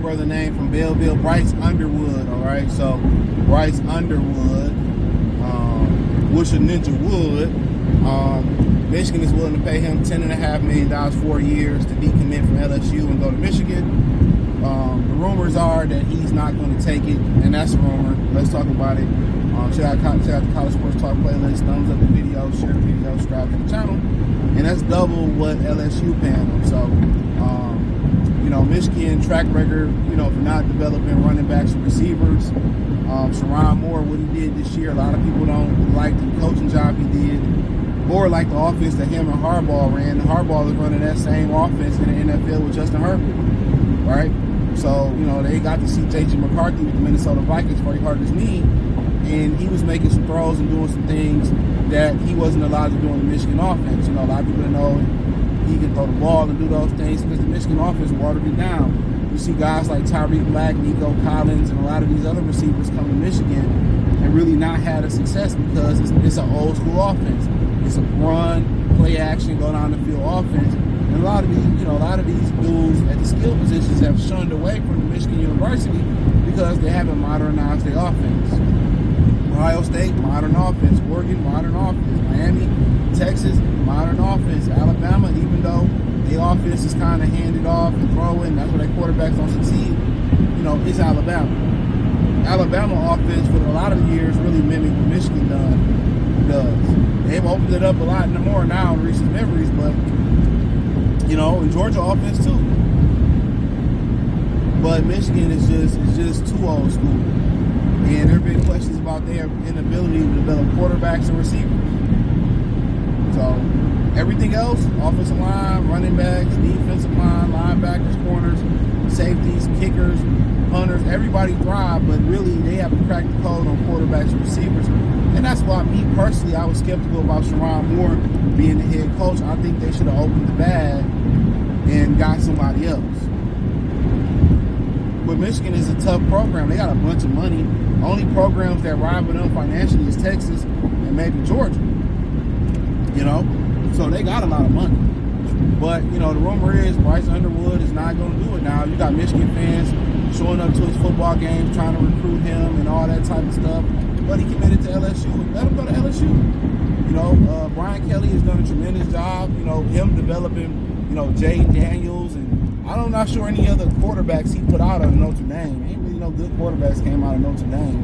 brother named from Belleville, Bryce Underwood, all right? So, Bryce Underwood, Wish a Ninja Wood. Michigan is willing to pay him $10.5 million 4 years to decommit from LSU and go to Michigan. The rumors are that he's not going to take it, and that's a rumor. Let's talk about it. Check out the College Sports Talk playlist. Thumbs up the video, share the video, subscribe to the channel. And that's double what LSU paying him. So, Michigan track record, for not developing running backs and receivers. Sharon Moore, what he did this year, a lot of people don't like the coaching job he did, or like the offense that him and Harbaugh ran. Harbaugh is running that same offense in the NFL with Justin Herbert, right? So, they got to see J.J. McCarthy with the Minnesota Vikings before he hurt his knee, and he was making some throws and doing some things that he wasn't allowed to do in the Michigan offense. A lot of people know he can throw the ball and do those things because the Michigan offense watered it down. You see guys like Tyreek Black, Nico Collins, and a lot of these other receivers come to Michigan and really not had a success because it's an old school offense. It's a run, play action, go down the field offense. And a lot of these dudes at the skill positions have shunned away from the Michigan University because they haven't modernized their offense. Ohio State, modern offense. Oregon, modern offense. Miami, Texas, modern offense. Alabama, even though their offense is kind of handed off and throwing, that's where their quarterbacks don't succeed. It's Alabama. Alabama offense for a lot of years really mimicked what Michigan does. They've opened it up a lot more now in recent memories, but and Georgia offense too. But Michigan is just too old school. And there have been questions about their inability to develop quarterbacks and receivers. So everything else, offensive line, running backs, defensive line, linebackers, corners, safeties, kickers, punters, everybody thrive, but really they haven't cracked the code on quarterbacks and receivers. And that's why me personally, I was skeptical about Sharon Moore being the head coach. I think they should have opened the bag and got somebody else. But Michigan is a tough program. They got a bunch of money. Only programs that rival them financially is Texas and maybe Georgia. So they got a lot of money. But, the rumor is Bryce Underwood is not going to do it now. You got Michigan fans showing up to his football games, trying to recruit him and all that type of stuff. But he committed to LSU. Let him go to LSU. Brian Kelly has done a tremendous job, him developing, Jaden Daniels, and I'm not sure any other quarterbacks he put out of Notre Dame. Ain't really no good quarterbacks came out of Notre Dame.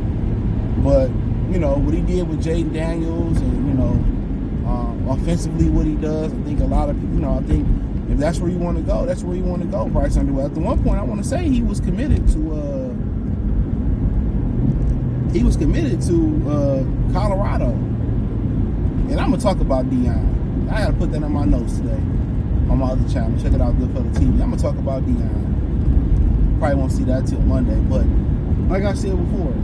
But, what he did with Jaden Daniels and, offensively what he does, I think a lot of people, I think if that's where you want to go, that's where you want to go, Bryce Underwood. At the one point, I want to say he was committed to Colorado. And I'm going to talk about Deion. I got to put that in my notes today on my other channel. Check it out, Good for the TV. I'm going to talk about Deion. Probably won't see that till Monday. But like I said before,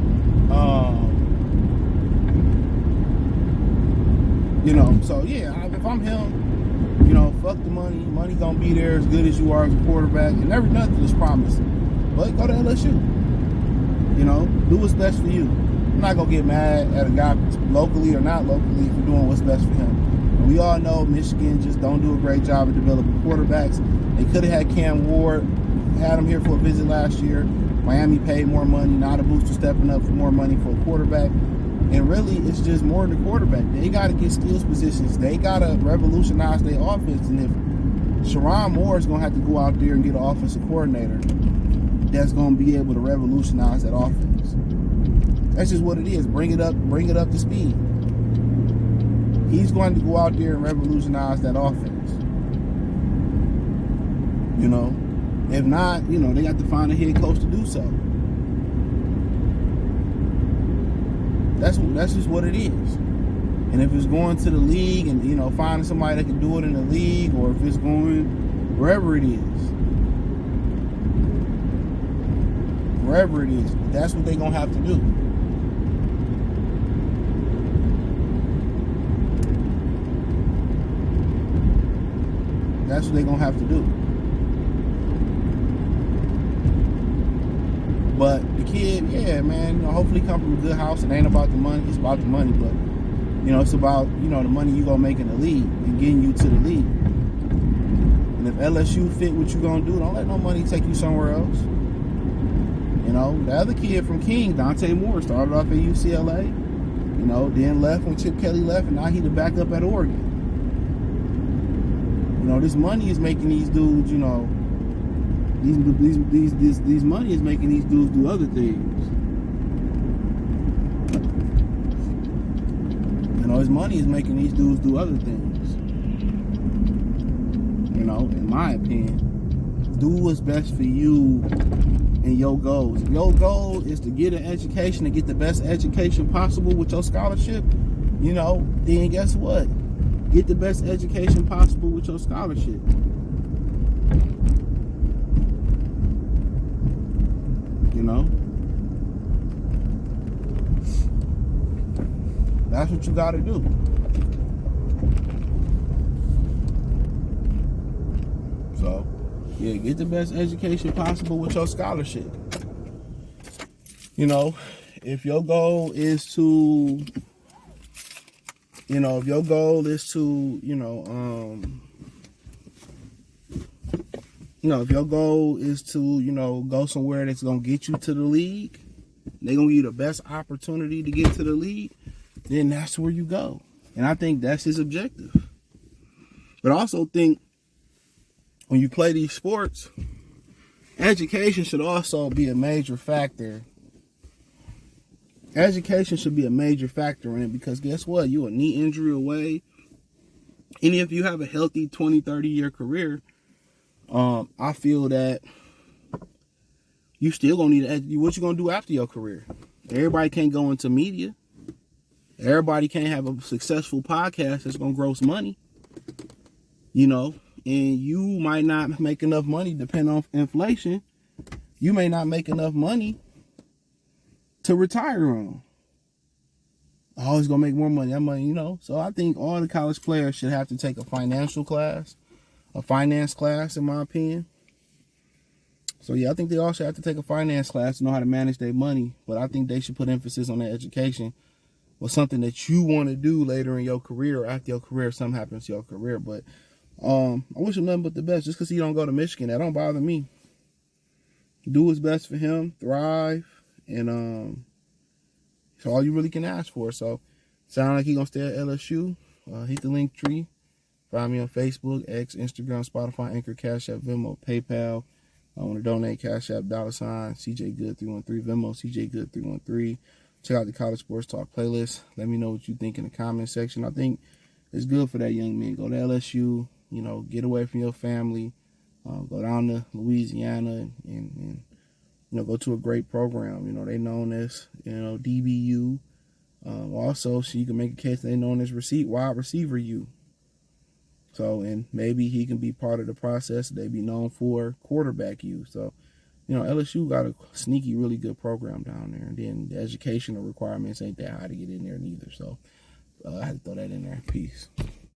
so yeah, if I'm him, fuck the money. Money gonna be there as good as you are as a quarterback. And nothing is promised. But go to LSU. Do what's best for you. I'm not gonna get mad at a guy locally or not locally for doing what's best for him. And we all know Michigan just don't do a great job of developing quarterbacks. They could have had Cam Ward, had him here for a visit last year. Miami paid more money. Now the Booster stepping up for more money for a quarterback. And really, it's just more than the quarterback. They got to get skills positions. They got to revolutionize their offense. And if Sharon Moore is going to have to go out there and get an offensive coordinator that's going to be able to revolutionize that offense. That's just what it is. Bring it up to speed. He's going to go out there and revolutionize that offense. If not, they got to find a head coach to do so. That's just what it is. And if it's going to the league and, finding somebody that can do it in the league, or if it's going wherever it is, that's what they're going to have to do. That's what they're going to have to do. But the kid, yeah, man, hopefully come from a good house. It ain't about the money. It's about the money. But, it's about, the money you going to make in the league and getting you to the league. And if LSU fit what you going to do, don't let no money take you somewhere else. The other kid from King, Dante Moore, started off at UCLA. Then left when Chip Kelly left, and now he the backup at Oregon. This money is making these dudes, these money is making these dudes do other things. His money is making these dudes do other things. In my opinion, do what's best for you and your goals. If your goal is to get an education and get the best education possible with your scholarship, then guess what? Get the best education possible with your scholarship. That's what you got to do. So, yeah, get the best education possible with your scholarship. If your goal is to, if your goal is to, go somewhere that's going to get you to the league, they're going to give you the best opportunity to get to the league, then that's where you go. And I think that's his objective. But I also think when you play these sports, education should also be a major factor. Education should be a major factor in it, because guess what? You're a knee injury away. And if you have a healthy 20, 30-year career, I feel that you still gonna need what you gonna do after your career. Everybody can't go into media. Everybody can't have a successful podcast that's gonna gross money. And you might not make enough money, depending on inflation. You may not make enough money to retire on. Oh, it's gonna make more money. That money, So I think all the college players should have to take a finance class, in my opinion. So yeah, I think they all should have to take a finance class to know how to manage their money. But I think they should put emphasis on their education, or something that you want to do later in your career, or after your career, if something happens to your career. But I wish him nothing but the best. Just because he don't go to Michigan, that don't bother me. Do what's best for him, thrive, and it's all you really can ask for. So, sound like he gonna stay at LSU. Hit the link tree. Find me on Facebook, X, Instagram, Spotify, Anchor, Cash App, Venmo, PayPal. I want to donate, Cash App, $, CJ Good 313, Venmo, CJ Good 313. Check out the College Sports Talk playlist. Let me know what you think in the comment section. I think it's good for that young man. Go to LSU, get away from your family. Go down to Louisiana and go to a great program. They known as, DBU. Also, so you can make a case they known as wide receiver U. So, and maybe he can be part of the process. They be known for quarterback U. So, LSU got a sneaky, really good program down there. And then the educational requirements ain't that high to get in there neither. So, I had to throw that in there. Peace.